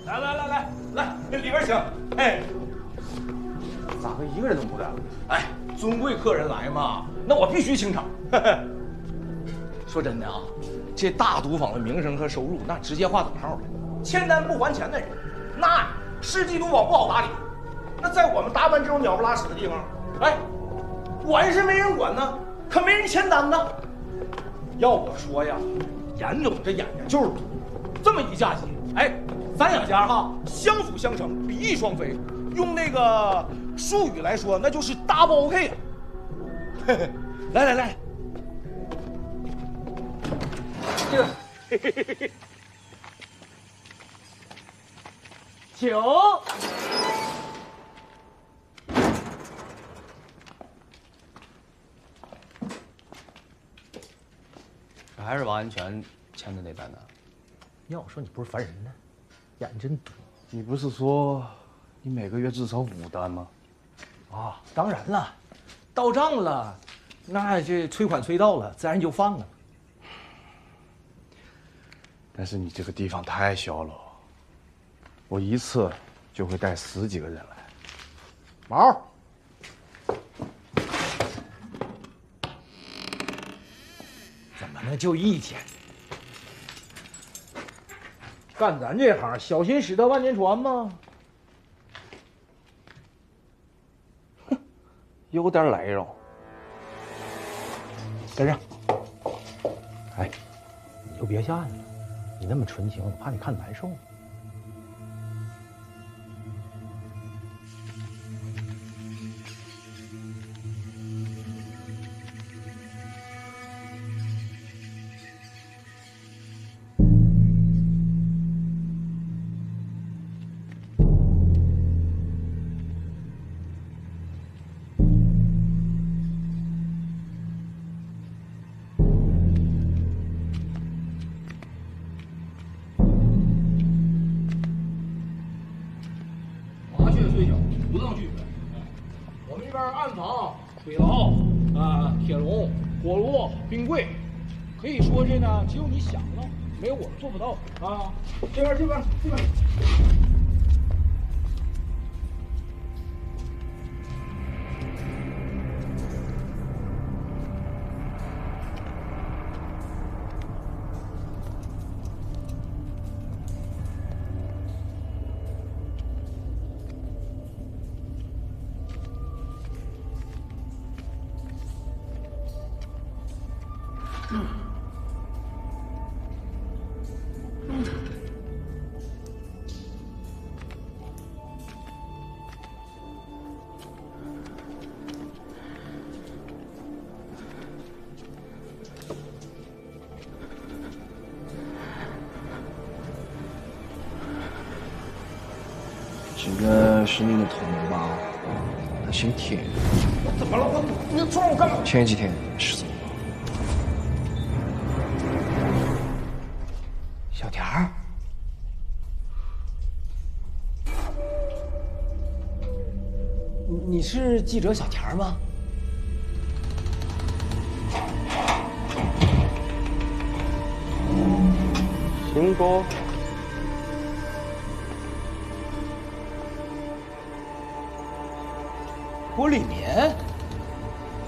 来，里边请。哎，咋个一个人都不干了？哎，尊贵客人来嘛，那我必须清场。说真的啊，这大赌坊的名声和收入，那直接划等号了。欠单不还钱的人，那世纪赌坊不好打理。那在我们大班这种鸟不拉屎的地方，哎，管是没人管呢，可没人签单呢。要我说呀，严总这眼睛就是毒。这么一架起，哎，咱两家哈相辅相成，比翼双飞。用那个术语来说，那就是 double OK 啊！来，这个酒。这还是王安全签的那单呢？要我说你不是烦人呢，眼真毒。你不是说你每个月至少5单吗？啊，当然了，到账了，那这催款催到了，自然就放了。但是你这个地方太小了，我一次就会带10几个人来。毛，怎么能就1天？干咱这行，小心驶得万年船吗？哼，有点来肉。跟上。哎，你就别吓你了，你那么纯情，我怕你看难受。水牢铁笼、火炉、冰柜，可以说这呢，只有你想到，没有我做不到啊！这边。这个是你的同胞，他姓田。怎么了？你撞我干嘛？前几天失踪了。小田儿，你是记者小田儿吗？新哥。郭立民，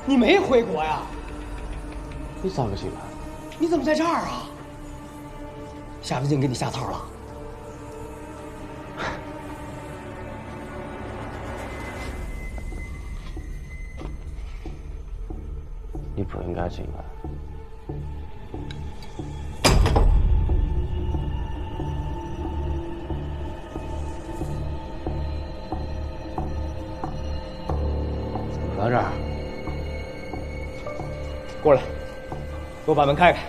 你没回国呀？你咋个进来？你怎么在这儿啊？夏文静给你下套了？你不应该进来。到这儿，过来，给我把门开开。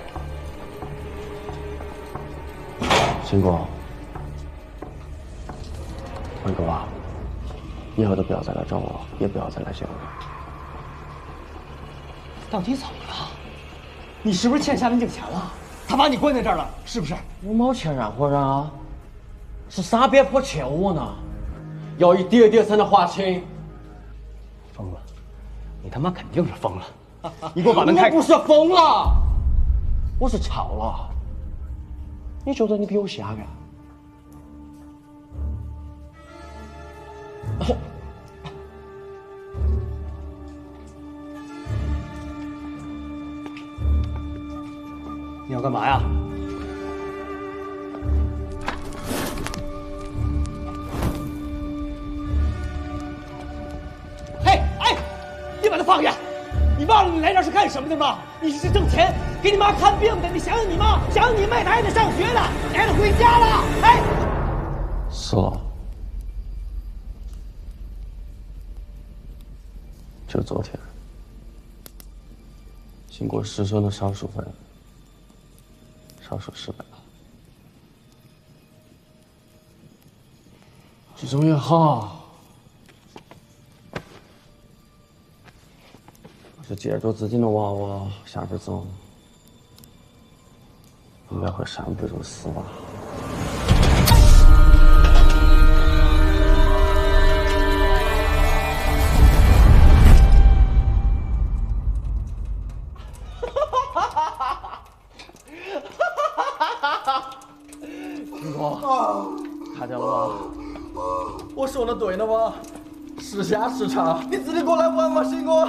新哥，文哥啊，以后都不要再来找我，也不要再来见我。到底怎么了？你是不是欠夏文静钱了？他把你关在这儿了，是不是？我没欠任何人啊，是沙边坡欠我呢，要一点点才能还清。疯了！你他妈肯定是疯了！你给我把门开开！我不是疯了，我是超了。你觉得你比我瞎个？你要干嘛呀？嘿，哎，你把他放下！你忘了你来这是干什么的吗？你是挣钱给你妈看病的，你想想你妈，想想你妹，她还得上学呢，你还得回家了。哎，是啊，就昨天，经过师兄的上述分，上述失败了。这种也好，要是接着自己的娃娃下边走，应该会山不如死吧。金哥，看见了吗？我说的对的吗？时下时差，你自己过来玩嘛，鑫哥。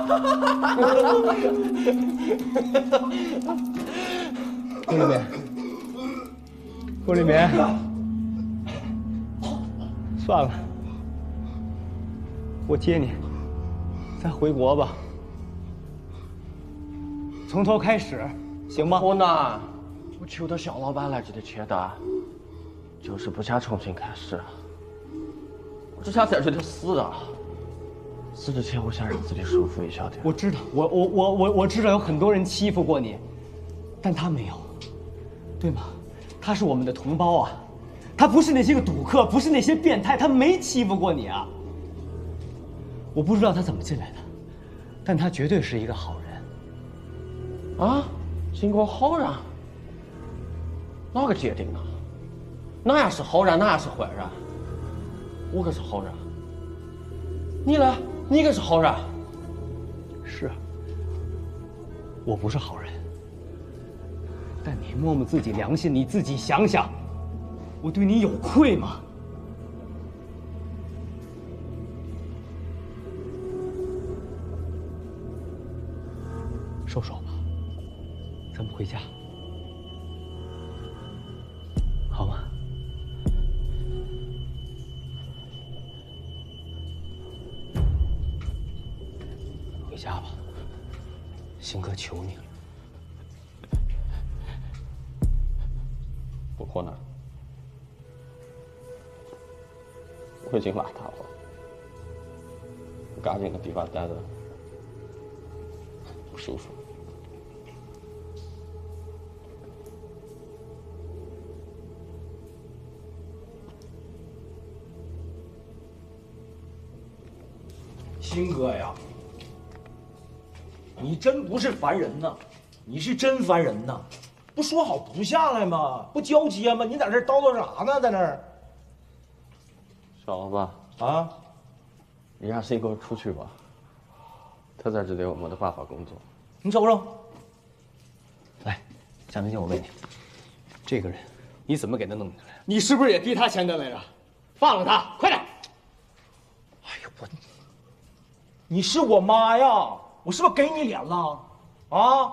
郭立明，郭立明，算了，我接你，咱回国吧，从头开始，行吗？河南，我求的肖老板来这里签单，就是不想重新开始，我只想在这里死了。死之前，我想让自己舒服一下点。我知道，我知道有很多人欺负过你，但他没有，对吗？他是我们的同胞啊，他不是那些个赌客，不是那些变态，他没欺负过你啊。我不知道他怎么进来的，但他绝对是一个好人。啊，经过好人，哪个界定啊？哪样是好人，哪样是坏人？我可是好人，你呢？你可是好人。是，我不是好人，但你摸摸自己良心，你自己想想，我对你有愧吗？收手吧，咱们回家，好吗？回家吧，鑫哥求你了。不可能，我已经邋遢了，干净的地方待着不舒服。鑫哥呀，你真不是烦人呐，你是真烦人呐！不说好不下来吗？不交接吗？你在这叨叨啥呢？在那儿肖老板啊？你让鑫哥出去吧，他在这里我没得办法工作。你瞅瞅，来，夏明星，我问你，这个人你怎么给他弄进来？你是不是也逼他签单来着？放了他，快点！哎呦我，你是我妈呀！我是不是给你脸了？啊？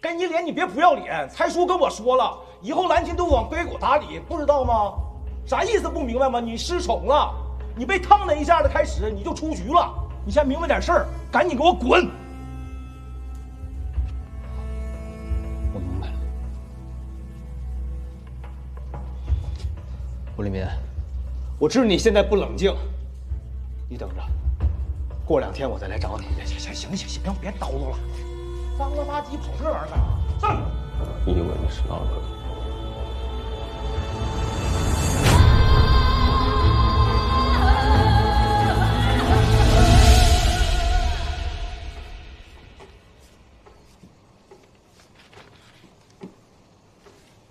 给你脸，你别不要脸！才叔跟我说了，以后蓝金都往归我打理，不知道吗？啥意思不明白吗？你失宠了，你被烫了一下子开始你就出局了。你先明白点事儿，赶紧给我滚！我明白了，吴立民，我知道你现在不冷静，你等着，过2天我再来找你。行，别叨叨了，脏了吧唧跑这玩意儿干啥？上！你以为你是哪个？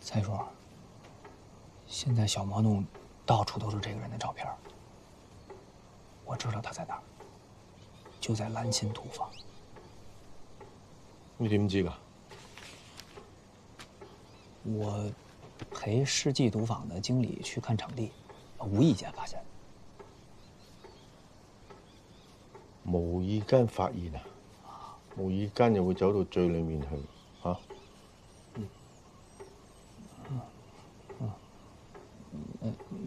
蔡叔，现在小魔弄到处都是这个人的照片，我知道他在哪儿，就在蓝沁土坊。你们几个？我陪世纪赌坊的经理去看场地，无意间发现。無意間發現啊，無意間又會走到最裡面去嚇。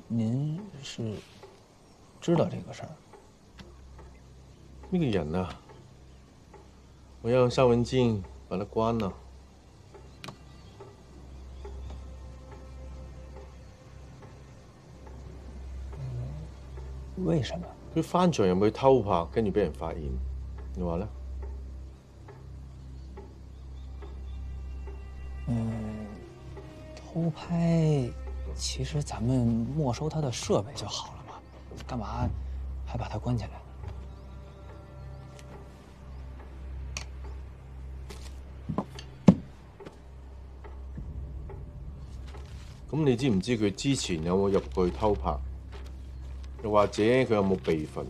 您是知道这个事儿？呢個人啊，我要用收銀機把它關了。为什麼？佢翻牆入去偷拍，跟住俾人發現，你話咧？偷拍，其实咱们没收他的设备就好了嘛，干嘛还把他关起来？咁你知唔知佢之前有冇入過去偷拍？又或者佢有冇備份？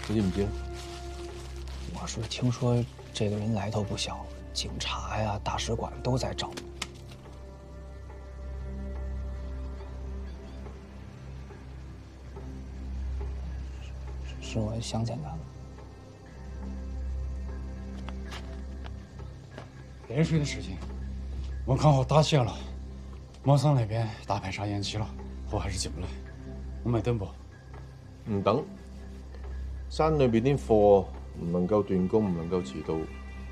你知唔知？我是听说这个人来头不小，警察呀、大使馆都在找。是我想简单了。连水的事情，我看好打起来了。马上那边大排查延期了，货还是进不来，我们等不？唔等。山裏邊啲貨唔能夠斷供，唔能夠遲到。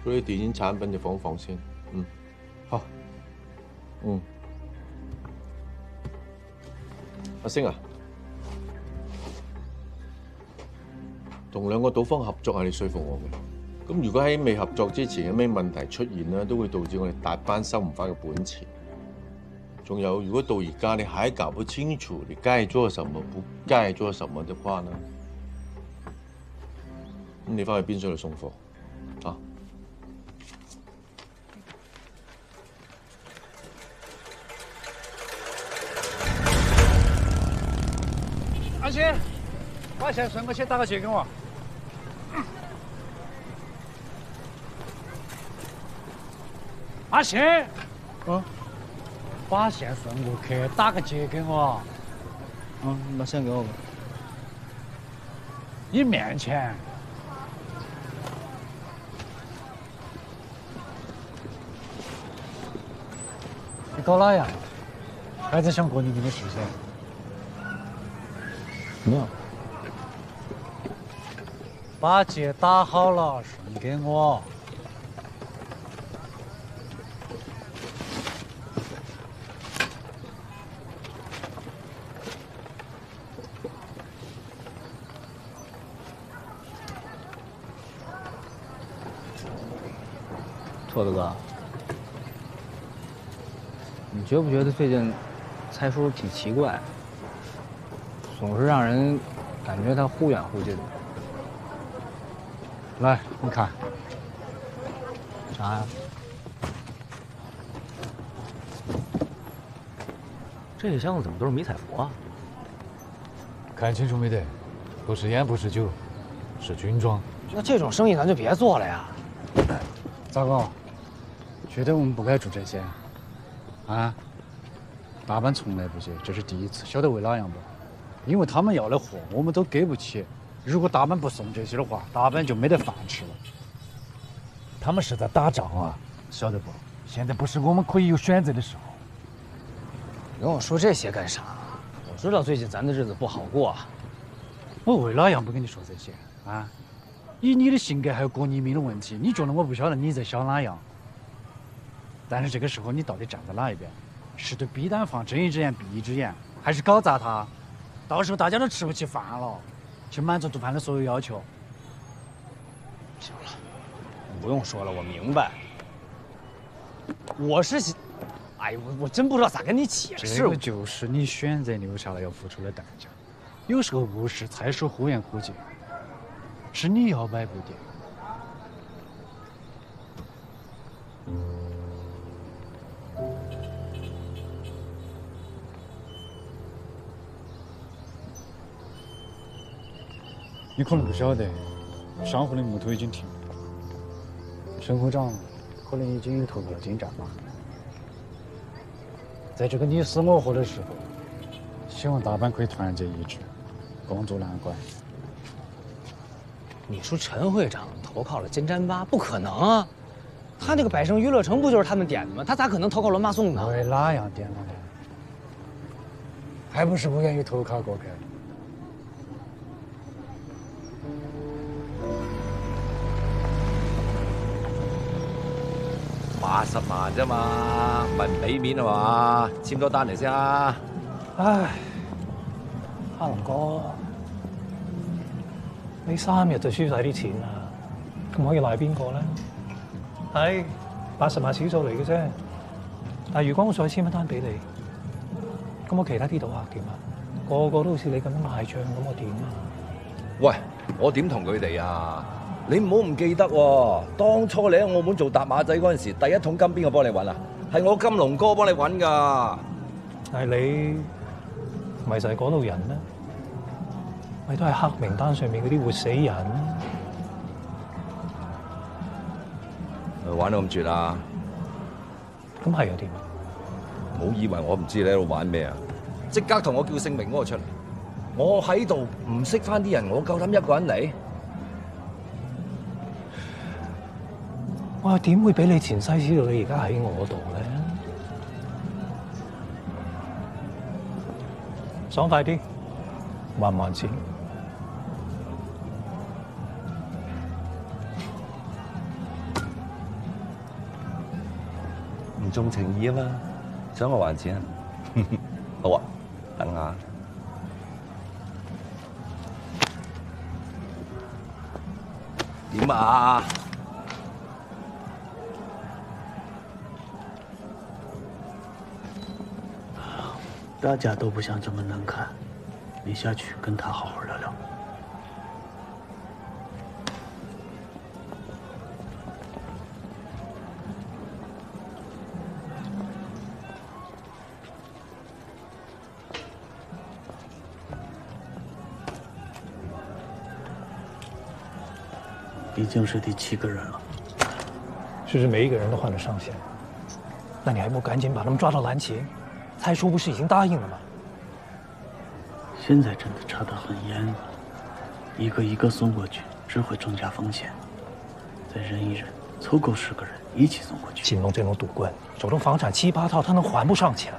嗰啲電影產品就放先。好。阿星啊，同兩個賭方合作係你說服我嘅。咁如果喺未合作之前有咩問題出現咧，都會導致我哋大班收唔翻個本錢。仲有，如果到而家你還搞不清楚你該做什麼不該做什麼的話呢，咁你翻去邊度送貨啊？阿星，把钱顺过去打个结给我。阿星，把钱顺过去打个结给我。你把钱给我吧。你面前。你搞哪样？还在想过你们的事情？没有。把结打好了，顺给我。兔子哥，你觉不觉得最近猜叔挺奇怪，总是让人感觉他忽远忽近的？来，你看，啥呀？这些箱子怎么都是迷彩服啊？看清楚没得？不是烟，不是酒，是军装。那这种生意咱就别做了呀。咋个？觉得我们不该做这些？啊？大班从来不接，这是第一次，晓得为哪样不？因为他们要的货我们都给不起。如果大班不送这些的话，大班就没得饭吃了。他们是在打仗啊，晓得不？现在不是我们可以有选择的时候。你跟我说这些干啥？我知道最近咱的日子不好过。我为哪样不跟你说这些啊？以你的性格还有国你命的问题，你觉得我不晓得你在想哪样？但是这个时候你到底站在哪一边？是对 B 单方睁一只眼闭一只眼，还是搞砸他？到时候大家都吃不起饭了，去满足杜潘的所有要求。行了，你不用说了，我明白。我是，哎，我真不知道咋跟你解释。这个就是你选择留下来要付出的代价。有时候不是猜手忽远忽近，是你摇摆不定。你可能不晓得，上户的木头已经停了，沈科长可能已经投入了进站吧。在这个你死我活的时候，希望大班可以团结一致，共筑难关。你说陈会长投靠了金簪疤，不可能啊！他那个百盛娱乐城不就是他们点的吗？他咋可能投靠罗马颂呢？为哪样点了呢？还不是不愿意投靠过去。80萬啫嘛，唔係唔俾面啊嘛，簽多單嚟先啊！唉，阿龍哥，你3日就輸晒啲錢啦，咁可以賴邊個咧？係80萬少數嚟嘅啫，但係如果我再簽一單俾你，咁我其他啲賭客點啊？個個都好似你咁樣賴帳，咁我點啊？喂，我點同佢哋啊？你唔好唔記得喎，當初你喺澳門做搭馬仔嗰陣時，第一桶金邊個幫你揾啊？係我金龍哥幫你揾㗎。但係你咪就係嗰度人咩？咪都係黑名單上面嗰啲活死人。玩到咁絕啊！咁係又點啊？唔好以為我唔知你喺度玩咩啊！即刻同我叫姓名嗰個出嚟。我喺度唔識翻啲人，我夠膽一個人嚟？我又點會俾你前妻知道你而家喺我度咧？爽快啲，還唔還錢？唔重情義啊嘛，想我還錢啊？好啊，等下。點啊？大家都不想这么难看，你下去跟他好好聊聊。已经是第7个人了，是不是每一个人都换了上线？那你还不赶紧把他们抓到蓝旗？蔡叔不是已经答应了吗？现在真的查得很严，一个一个送过去只会增加风险。再忍一忍，凑够10个人一起送过去。金龙这种赌棍，手中房产7、8套，他能还不上钱吗？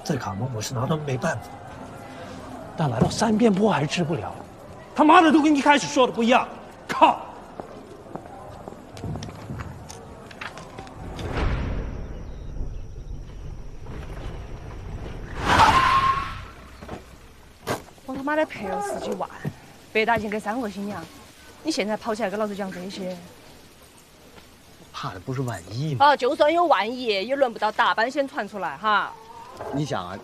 在卡蒙我是拿他们没办法，但来到三边坡还是治不了。他妈的，都跟一开始说的不一样！靠！我他妈的赔了10几万，白大金给3个新娘，你现在跑起来跟老子讲这些？怕的不是万一吗？啊，就算有万一，也轮不到大半仙传出来哈。你想啊，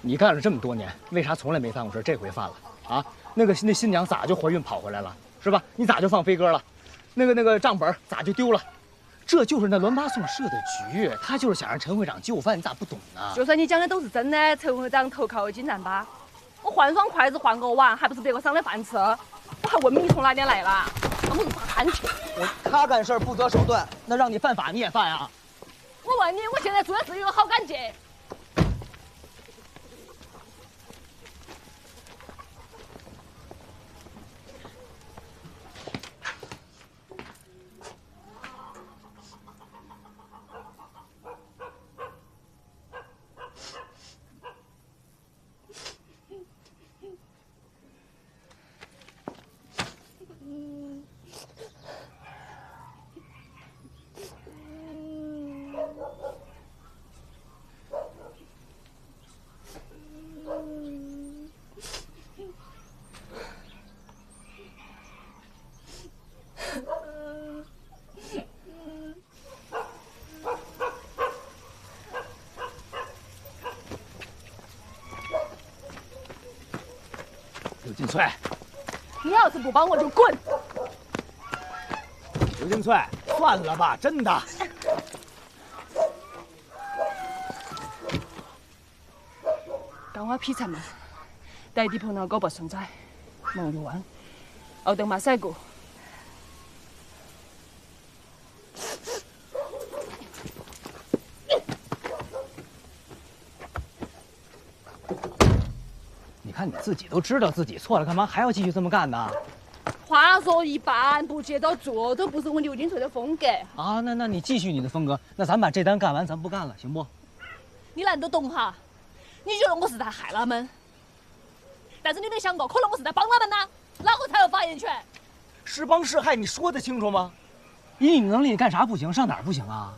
你干了这么多年，为啥从来没犯过事？这回犯了啊？那新娘咋就怀孕跑回来了，是吧？你咋就放飞鸽了？那个账本咋就丢了？这就是那伦巴颂设的局，他就是想让陈会长就范，你咋不懂呢？就算你讲的都是真的，陈会长投靠了金簪疤，我换双筷子换个碗，还不是别个赏的饭吃？我还问你从哪点来了？那我是咋贪去？他干事不择手段，那让你犯法你也犯啊？我问你，我现在做的事有好感觉？刘金翠，你要是不帮我就滚！刘金翠，算了吧，真的。刚我劈柴嘛，第地碰到搞不顺仔，忙就完，后等嘛晒过。你看你自己都知道自己错了，干嘛还要继续这么干呢？话说一半不接着做，这不是我们刘金翠的风格啊！那你继续你的风格，那咱把这单干完，咱不干了，行不？你难得懂哈？你觉得我是在害他们？但是你没想过，可能我是在帮他们呢？哪个才有发言权？是帮是害，你说得清楚吗？以你的能力，干啥不行？上哪儿不行啊？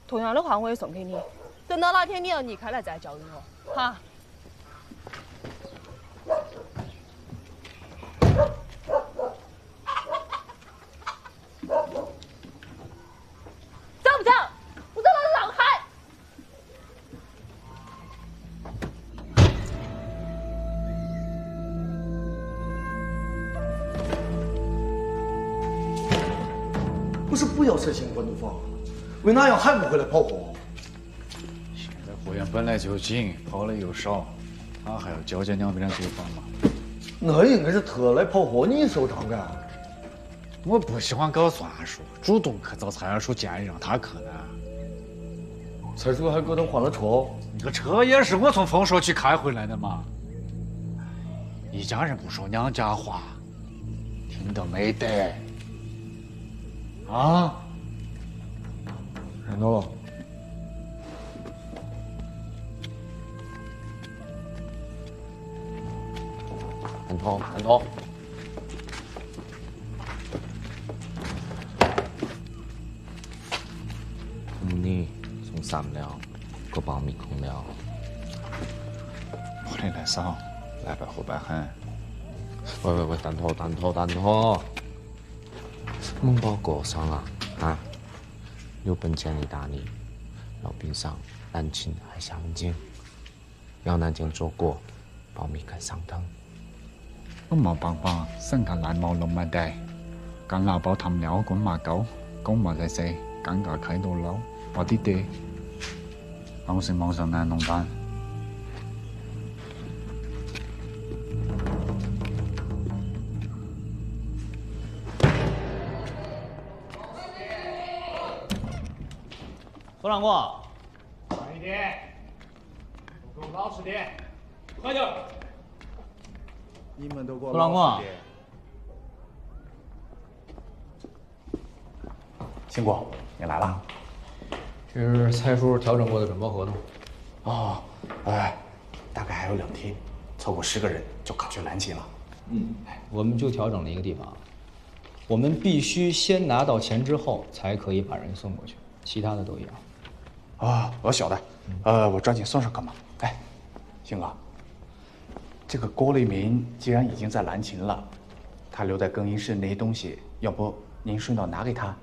同样的话我也送给你，等到哪天你要离开了再教育我，哈。走不走？不走，老子让开！不是不要实行关渡坊，为哪样还不回来跑货？现在货源本来就紧，跑的又少，他还要交接两边的酒坊嘛？那应该是他来跑货，你收账干。我不喜欢搞算术，主动去找蔡二叔建议让他去呢。蔡叔还给他换了车，那个车也是我从丰硕去开回来的嘛。一家人不说两家话，听到没得？啊？认到了。蛋头，蛋头。你送3了，个苞米空了。我的来少，来白活白很。喂，蛋头，蒙包过上啊！有本钱你打你，老兵上南秦海峡门前，要南京做过，苞米干上腾。我冇棒棒，身家烂毛龙埋地，干老包氹料管馬狗，公馬仔死，緊架啟到樓，我啲爹，網上難弄單。佟长过，慢一点，给我老实点，快点。你们都给我佟长过。兴国，你来了。这是蔡叔调整过的转包合同。哦，大概还有2天，凑够10个人就可去蓝旗了。我们就调整了一个地方，我们必须先拿到钱之后才可以把人送过去，其他的都一样。我晓得，我抓紧送上去嘛。哎，兴哥，这个郭立明既然已经在蓝秦了，他留在更衣室那些东西，要不您顺道拿给他？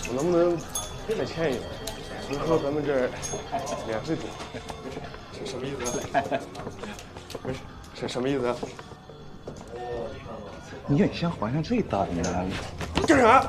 我能不能再签一个？听说咱们这儿免费读，是什么意思？不是，是什么意思？你也像皇上最大的呢。你干啥？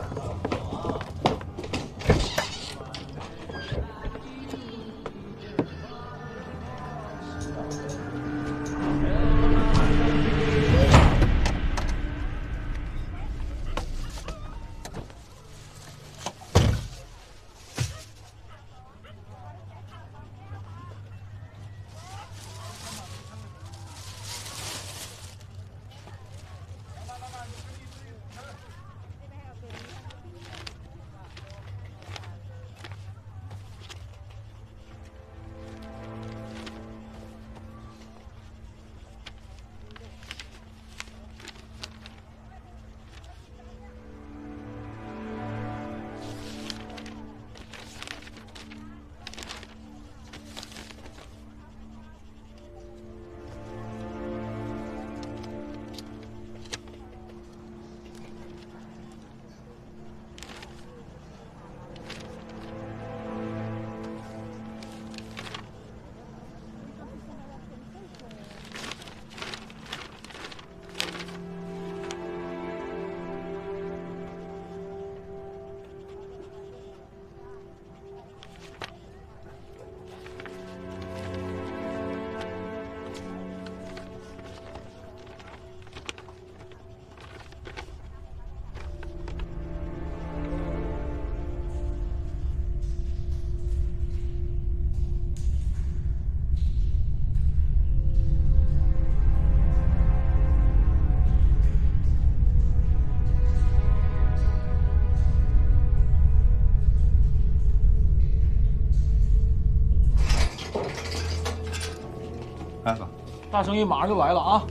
大生意马上就来了啊！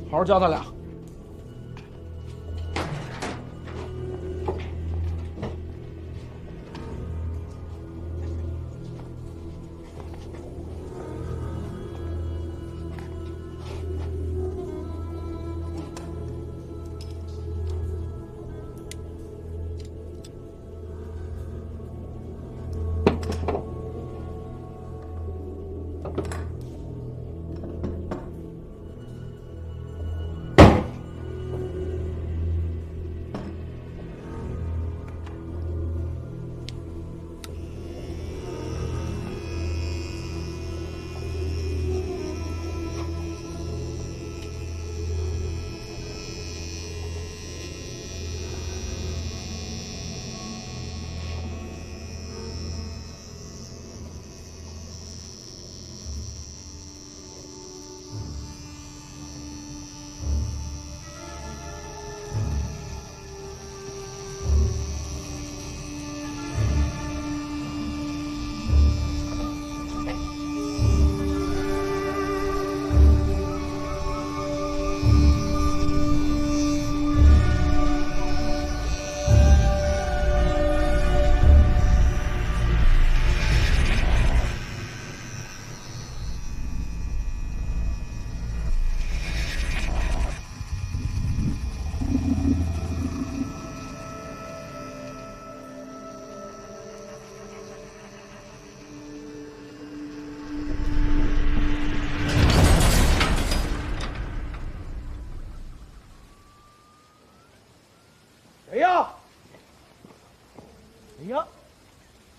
好好教他俩。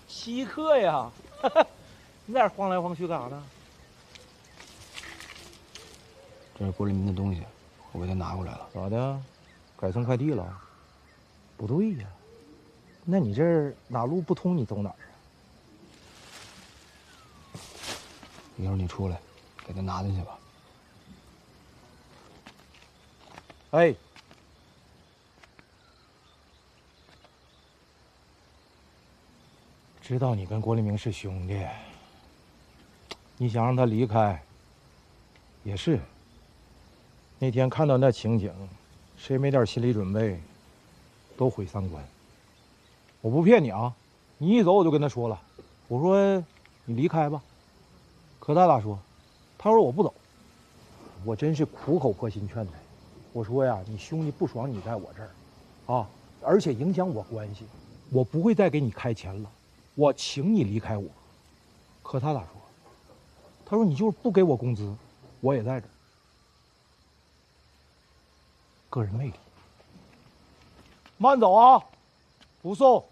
稀客呀！你在这晃来晃去干啥呢？这是郭立民的东西，我给他拿过来了。咋的？改送快递了？不对呀，那你这儿哪路不通，你走哪儿啊？一会儿你出来，给他拿进去吧。哎。知道你跟郭立明是兄弟，你想让他离开，也是。那天看到那情景，谁没点心理准备，都毁三观。我不骗你啊，你一走我就跟他说了，我说你离开吧。可他咋说？他说我不走。我真是苦口婆心劝他，我说呀，你兄弟不爽你在我这儿，啊，而且影响我关系，我不会再给你开钱了。我请你离开我，可他咋说？他说你就是不给我工资，我也在这儿。个人魅力。慢走啊，不送。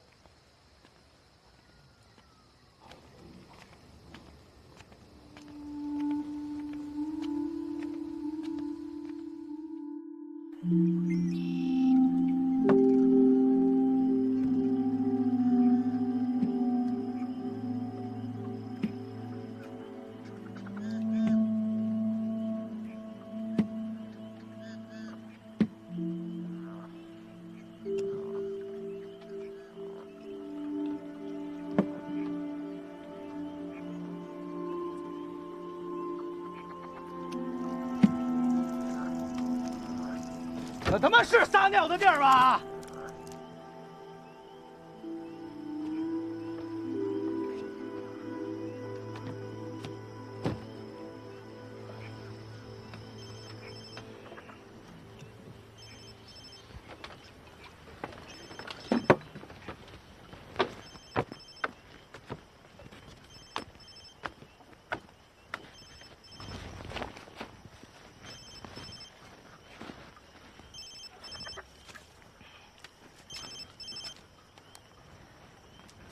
这他妈是撒尿的地儿吗？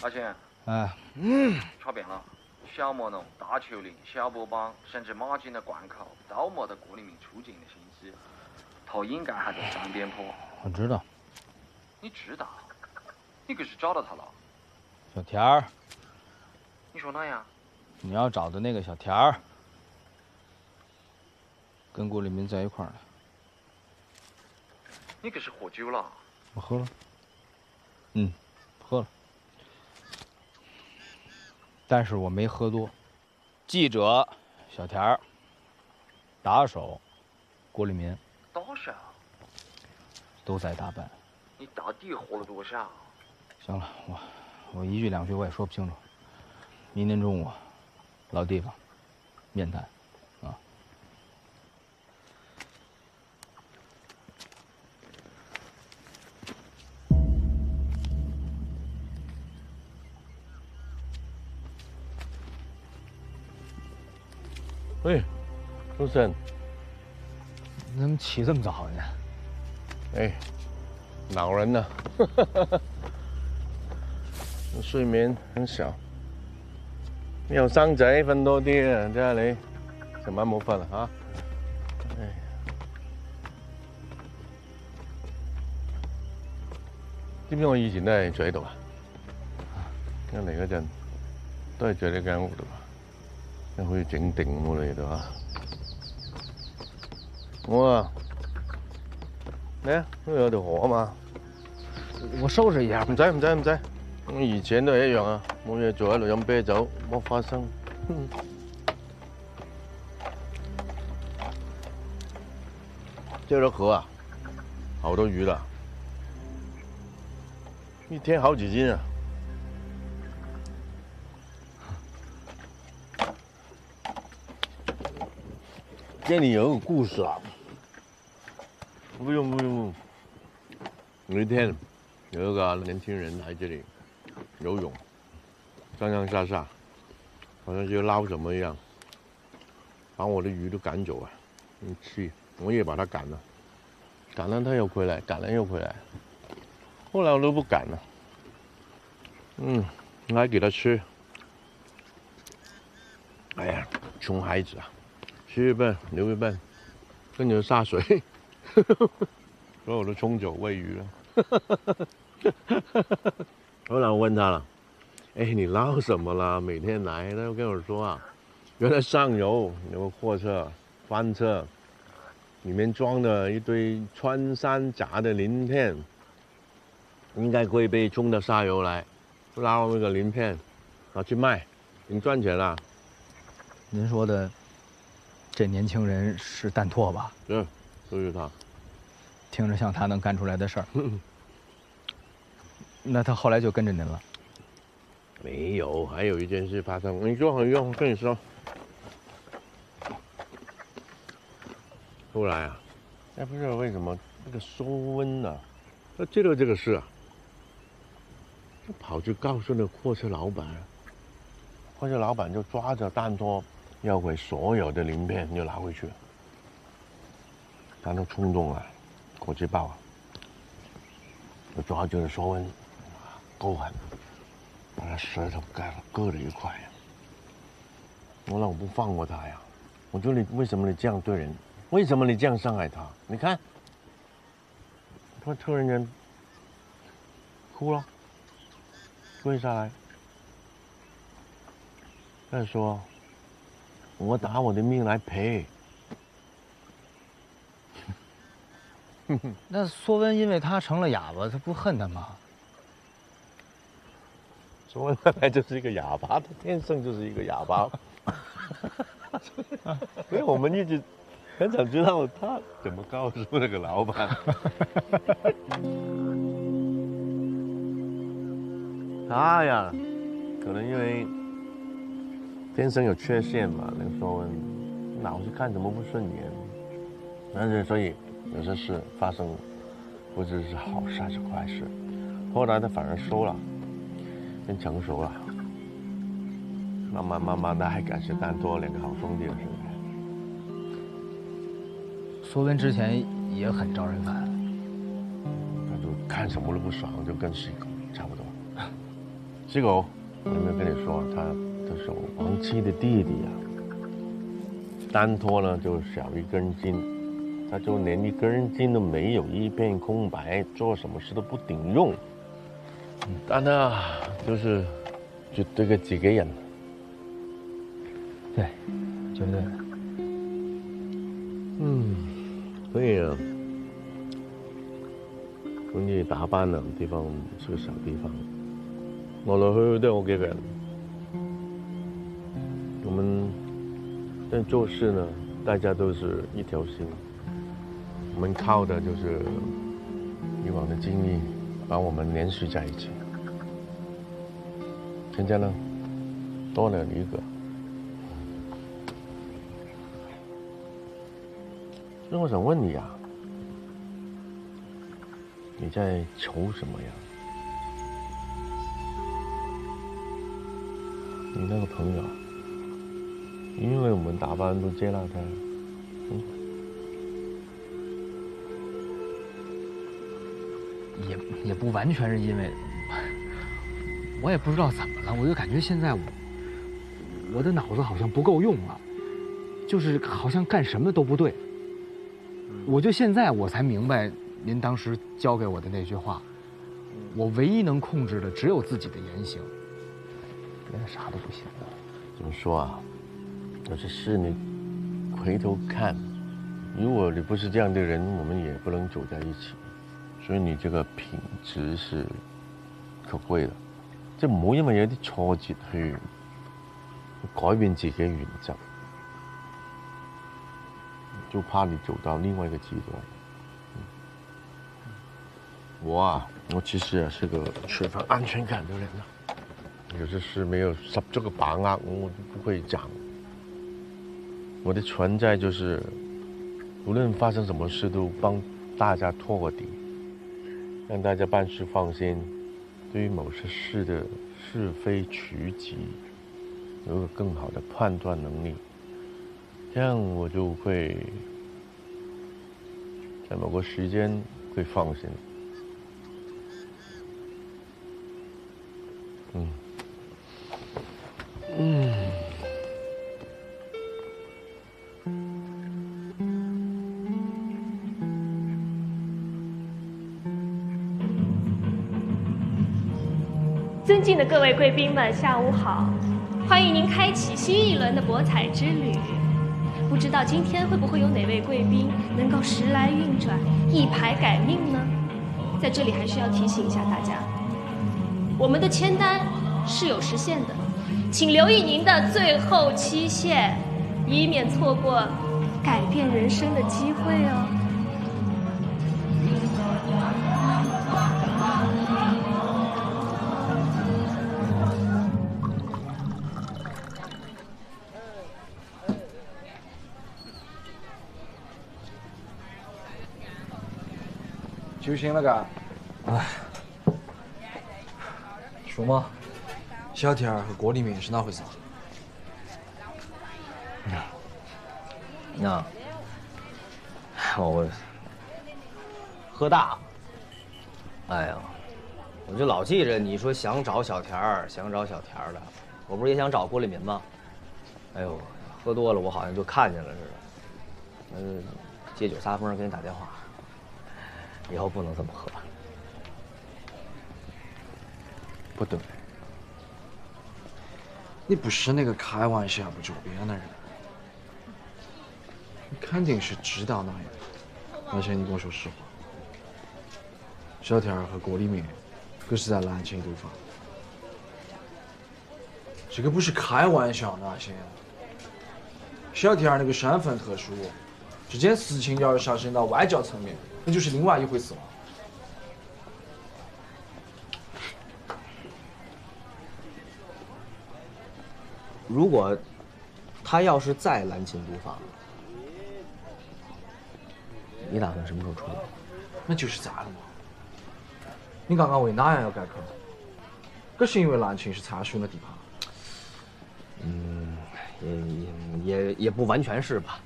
阿星，差遍了，小莫农、大球林、小波帮，甚至马军的贯口，都没得郭立明出境的信息。他应该还在站边坡。我知道。你知道？你可是找到他了？小田儿。你说哪样？你要找的那个小田儿，跟郭立民在一块儿呢。你可是喝酒了？我喝了。喝了。但是我没喝多。记者小田儿，打手、郭立民多少？都在大办。你到底喝了多少？行了，我一句两句我也说不清楚。明天中午，老地方，面谈，啊。喂，陆森，你怎么起这么早呢？哎，老人呢、睡眠很少。有生仔瞓多啲啊！真係你成晚冇瞓啊嚇！唉，知唔知我以前都係住喺度啊？一嚟嗰陣都係住喺呢間屋度啊，你好似整定咁嚟度啊！我啊，你啊，都有條河啊嘛，我收拾一下。唔使。我以前都係一樣啊，冇嘢做喺度飲啤酒，剝花生。這條河啊，好多魚啦，一天好幾斤啊。這裡有個故事啊，不用。有一天，有一個年輕人來這裡游泳，上下，好像就撈什麼一樣，把我的魚都趕走啊！氣，我也把它趕了，趕了它又回來，趕了又回來，後來我都不趕了。我還給它吃。哎呀，窮孩子啊，吃一半留一半，跟着下水，所以我都沖走餵魚了。後來我問他了，哎，你撈什麼啦？每天來，他就跟我說啊，原來上游有個貨車翻車，裡面裝的一堆穿山甲的鱗片，應該會被沖到下游來，撈那個鱗片，拿去賣，挺賺錢啦。您說的這年輕人是蛋拓吧？是，就是他。聽着像他能幹出來的事兒。那他後來就跟着您了？沒有，還有一件事發生。你坐，我跟你說。後來啊，也不知道為什麼那個收溫啊，他知道這個事啊，就跑去告訴那個貨車老闆，貨車老闆就抓着蛋拓要回所有的鱗片就拿回去了。蛋拓衝動啊，火氣爆啊，就抓住了收溫。夠狠，把他舌頭割了一塊。我老不放過他呀！我說你為什麼你這樣對人？為什麼你這樣傷害他？你看，他突然間哭了，跪下來，他說：“我拿我的命來賠。”那索溫因為他成了啞巴，他不恨他嗎？索溫本來就是一個啞巴，他天生就是一個啞巴。所以我們一直很想知道他怎麼告訴那個老闆。他呀，可能因為天生有缺陷嘛，那個索溫老是看什麼不順眼，但是所以有些事發生，不知是好事還是壞事。後來他反而收了。更成熟了，慢慢的還感謝蛋拓兩個好兄弟了，現在。索溫之前也很招人煩，他就看什麼都不爽，就跟細狗差不多。細狗，我有沒有跟你說，他是王七的弟弟啊。蛋拓呢就少一根筋，他就連一根筋都沒有，一片空白，做什麼事都不頂用。但呢，就是絕對嘅自己人。對，絕對。所以啊，總之打班啊地方是個小地方，來來去去都有我幾個人。我們但做事呢，大家都是一条心，我们靠的就是以往的经历，把我们连续在一起。现在呢，多了一个。那我想问你啊，你在求什么呀？你那个朋友，因为我们打扮都接纳他，也不完全是因为，我也不知道怎么了，我就感觉现在我的脑子好像不够用了，就是好像干什么都不对。我就现在我才明白您当时教给我的那句话，我唯一能控制的只有自己的言行，别的啥都不行。怎么说啊？有些事你回头看，如果你不是这样的人，我们也不能走在一起。所以你這個品質是可貴的，即係唔好因為有啲挫折去改變自己嘅原則，就怕你走到另外一個極端。我其實是個缺乏安全感的人啊，有些事沒有十足嘅把握，我就不會講。我的存在就是無論發生什麼事都幫大家托個底。让大家办事放心，对于某些事的是非曲直有个更好的判断能力，这样我就会在某个时间会放心。尊敬的各位贵宾们，下午好！欢迎您开启新一轮的博彩之旅。不知道今天会不会有哪位贵宾能够时来运转，一牌改命呢？在这里还需要提醒一下大家，我们的签单是有时限的，请留意您的最后期限，以免错过改变人生的机会哦。就行了嘎。哎，说嘛，小田儿和郭黎明是哪回事啊？我喝大了。哎呀，我就老记着你说想找小田儿的，我不是也想找郭黎民吗？哎呦，喝多了我好像就看见了似的。借酒撒疯给你打电话。以后不能这么喝。不对，你不是那个开玩笑不周边的人，你肯定是知道那样。而且你跟我说实话，小田儿和郭黎明可是在蓝青赌坊，这个不是开玩笑的，阿星。小田儿那个身份特殊，这件事情要是上升到外交层面。那就是另外一回事了。如果他要是在蓝青赌坊，你打算什么时候出来？那就是在了嘛。你刚刚为哪样要改口？这是因为蓝青是参选的地盘。也不完全是吧。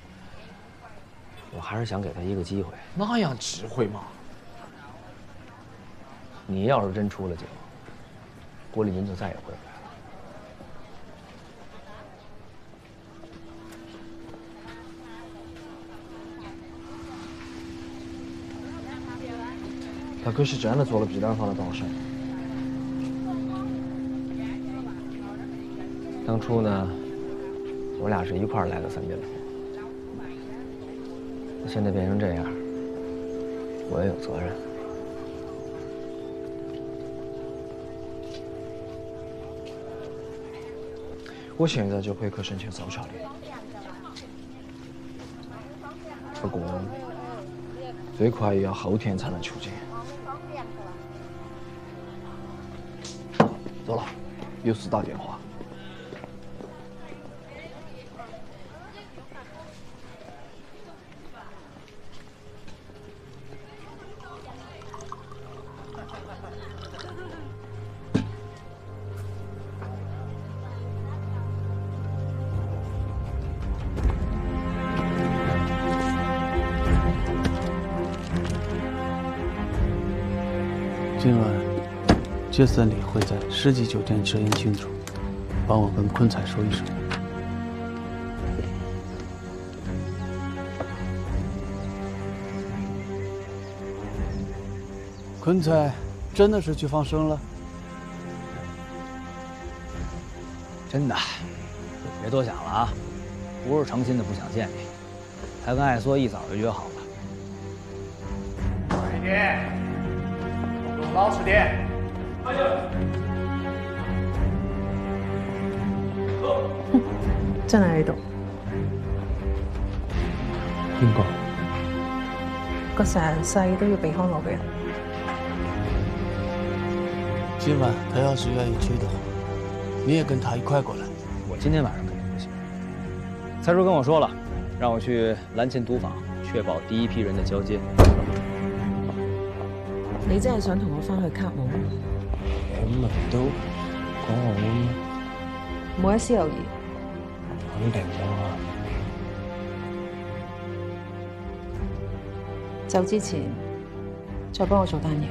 我还是想给他一个机会。哪样机会嘛？你要是真出了警，郭黎民就再也回不来了。他可是真的做了避难房的导师。当初呢，我俩是一块儿来的三边坡。现在变成这样，我也有责任。我现在就回科申请搜查令。成功，最快也要后天才能出境。走了，有事打电话。今晚杰森里会在世纪酒店吃宴庆祝，帮我跟坤彩说一声。坤彩真的是去放生了？真的，别多想了啊！不是诚心的不想见你，他跟艾缩一早就约好了。快点，老实点。哎呀！真係喺度。邊個？個成世都要避開我嘅人。今晚他要是愿意去的话，你也跟他一块过来。我今天晚上肯定不行。蔡叔跟我说了，让我去蓝琴赌坊，确保第一批人的交接。你真係想同我翻去卡姆？咁咪都講好咩？冇一絲猶豫。肯定啦。走之前，再幫我做單嘢。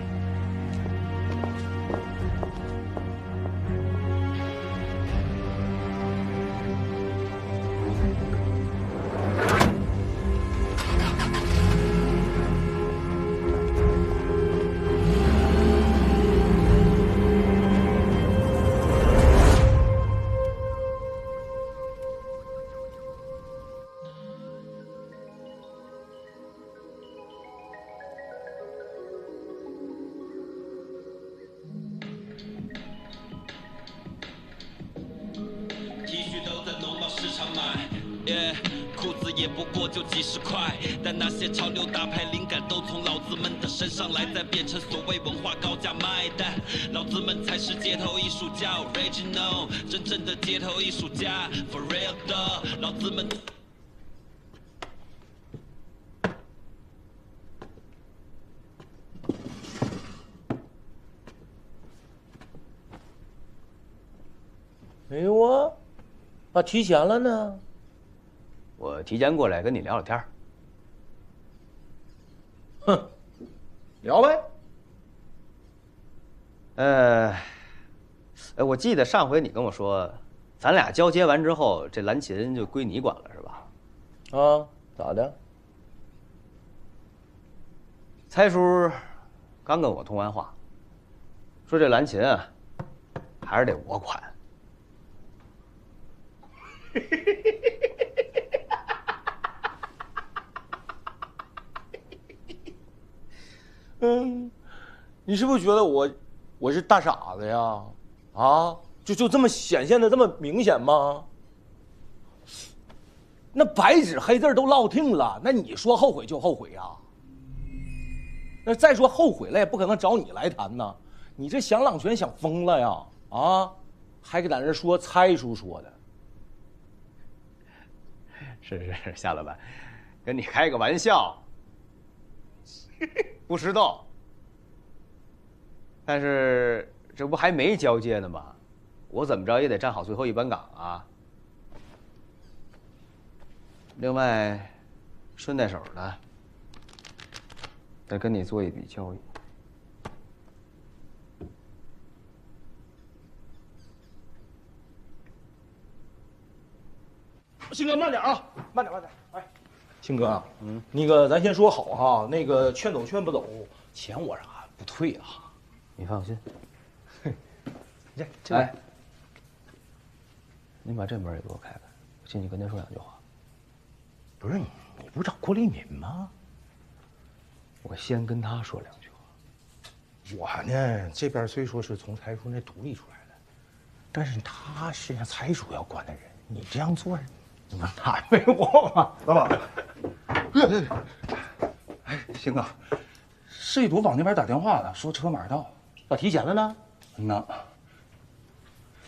裤子也不过就几十块，但那些潮流大牌灵感都从老子们的身上来，再变成所谓文化高价卖的。老子们才是街头艺术家 ，original， 真正的街头艺术家 ，for real 的。老子们。没有啊，咋提前了呢？我提前过来跟你聊聊天。哼，聊呗。我记得上回你跟我说，咱俩交接完之后，这蓝琴就归你管了，是吧？啊，咋的？蔡叔刚跟我通完话，说这蓝琴啊，还是得我管。你是不是觉得我是大傻子呀？啊，就这么显现的这么明显吗？那白纸黑字都落定了，那你说后悔就后悔呀？那再说后悔了也不可能找你来谈呐，你这想揽权想疯了呀？啊，还给在那说蔡叔说的。是，夏老板，跟你开个玩笑，不识逗。但是这不还没交接呢吗？我怎么着也得站好最后一班岗啊。另外，顺带手的，再跟你做一笔交易。鑫哥，慢点啊，慢点。哎，鑫哥啊，那个咱先说好哈，那个劝走劝不走，钱我啥不退啊。你放心。这来，你把这门也给我开开，我进去跟他说两句话。不是你不找郭立敏吗？我先跟他说两句话。我呢，这边虽说是从蔡叔那独立出来的，但是他是让蔡叔要管的人，你这样做，你不难为我吗？老板，哎，鑫哥，市里毒坊那边打电话了，说车马上到，要提前了呢。那，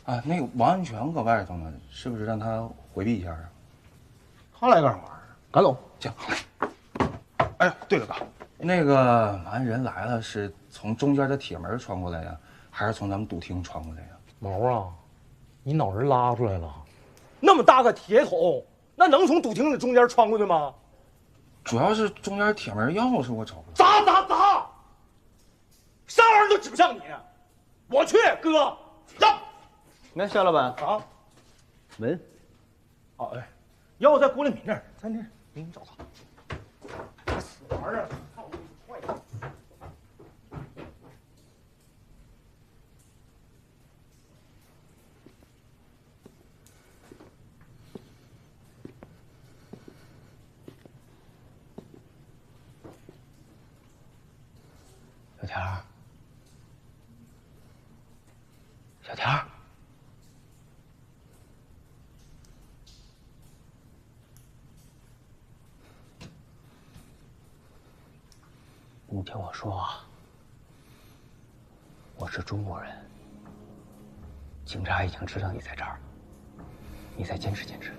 啊，那个王安全搁外头呢，是不是让他回避一下啊？他来干嘛？赶拢。行。哎呀，对了，哥，那个完人来了，是从中间的铁门穿过来呀，还是从咱们赌厅穿过来呀？毛啊，你脑仁拉出来了？那么大个铁桶，那能从赌厅的中间穿过去吗？主要是中间铁门钥匙我找不着。砸！啥玩意儿都指不上你，我去，哥，让。那肖老板啊，门。哦，哎，药在郭立民那儿，在那儿，给你找他。死玩意儿，操你坏的！小田儿，小田儿，你听我说啊，我是中国人，警察已经知道你在这儿了，你再坚持坚持，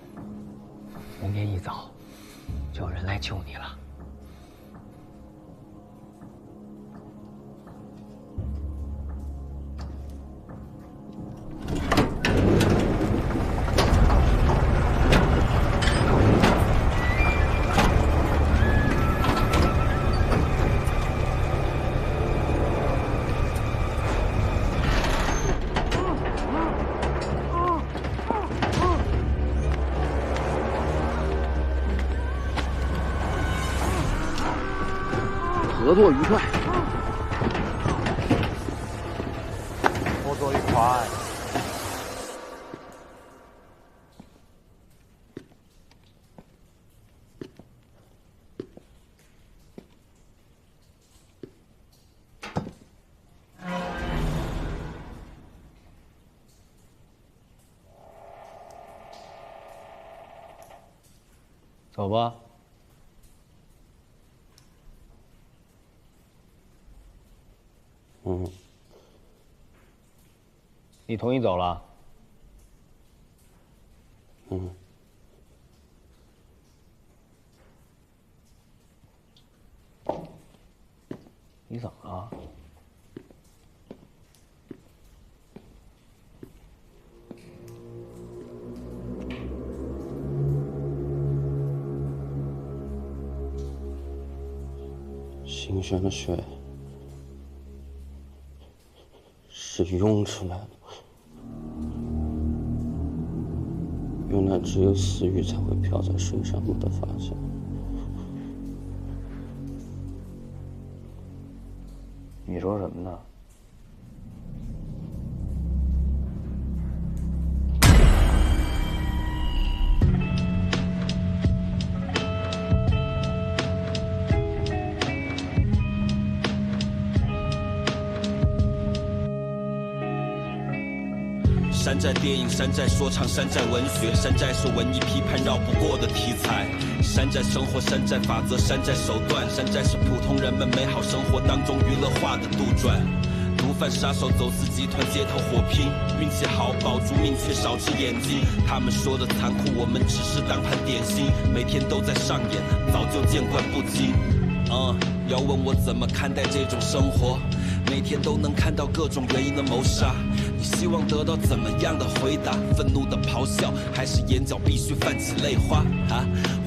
明天一早就有人来救你了。合作愉快，合作愉快。走吧。你同意走了？你怎么了？新鲜的血是涌出来的。原来只有死鱼才会漂在水上，没得发现。你说什么呢？山寨电影，山寨说唱，山寨文学，山寨是文艺批判绕不过的题材。山寨生活，山寨法则，山寨手段，山寨是普通人们美好生活当中娱乐化的杜撰。毒贩、杀手、走私集团街头火拼，运气好保住命，却少只眼睛。他们说的残酷，我们只是当盘点心，每天都在上演，早就见惯不惊。要问我怎么看待这种生活，每天都能看到各种原因的谋杀。你希望得到怎么样的回答？愤怒的咆哮，还是眼角必须泛起泪花？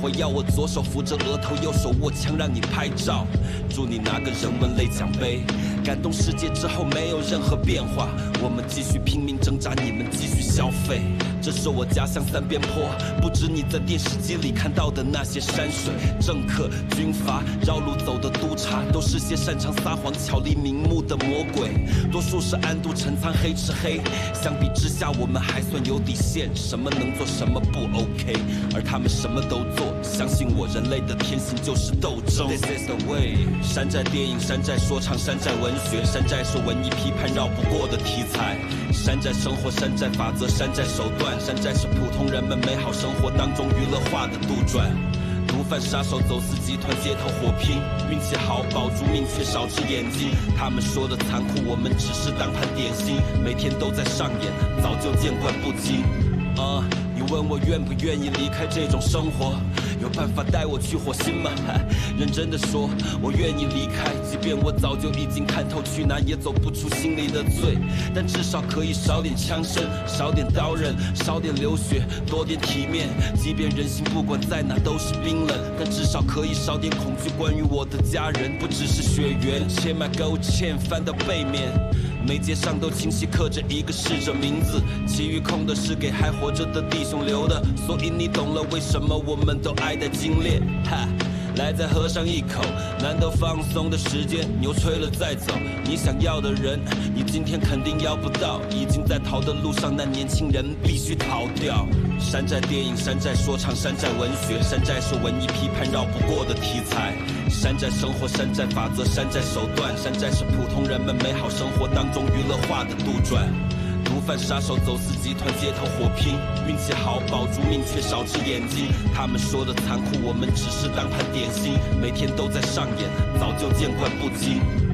或要我左手扶着额头，右手握枪让你拍照？祝你拿个人文类奖杯，感动世界之后没有任何变化。我们继续拼命挣扎，你们继续消费。这是我家乡三边坡，不止你在电视机里看到的那些山水。政客、军阀、绕路走的督察，都是些擅长撒谎、巧立名目的魔鬼。多数是暗度陈仓、黑吃黑。相比之下，我们还算有底线，什么能做，什么不 OK。而他们什么都做，相信我，人类的天性就是斗争。This is the way。山寨电影，山寨说唱，山寨文学，山寨是文艺批判绕不过的题材。山寨生活，山寨法则，山寨手段，山寨是普通人们美好生活当中娱乐化的杜撰。毒贩杀手、走私集团街头火拼，运气好保住命，却少只眼睛。他们说的残酷，我们只是当盘点心，每天都在上演，早就见惯不惊。你问我愿不愿意离开这种生活？有办法带我去火星吗？认真的说，我愿意离开，即便我早就已经看透，去哪也走不出心里的罪。但至少可以少点枪声，少点刀刃，少点流血，多点体面。即便人心不管在哪都是冰冷，但至少可以少点恐惧。关于我的家人，不只是血缘，且买勾芡翻到背面。每街上都清晰刻着一个逝者名字，其余空的是给还活着的弟兄留的。所以你懂了为什么我们都爱得精炼。来再喝上一口，难得放松的时间，牛吹了再走。你想要的人，你今天肯定要不到。已经在逃的路上，那年轻人必须逃掉。山寨电影、山寨说唱、山寨文学，山寨是文艺批判绕不过的题材。山寨生活、山寨法则、山寨手段，山寨是普通人们美好生活当中娱乐化的杜撰。毒贩杀手、走私集团街头火拼，运气好保住命，却少只眼睛。他们说的残酷，我们只是当盘点心，每天都在上演，早就见惯不惊。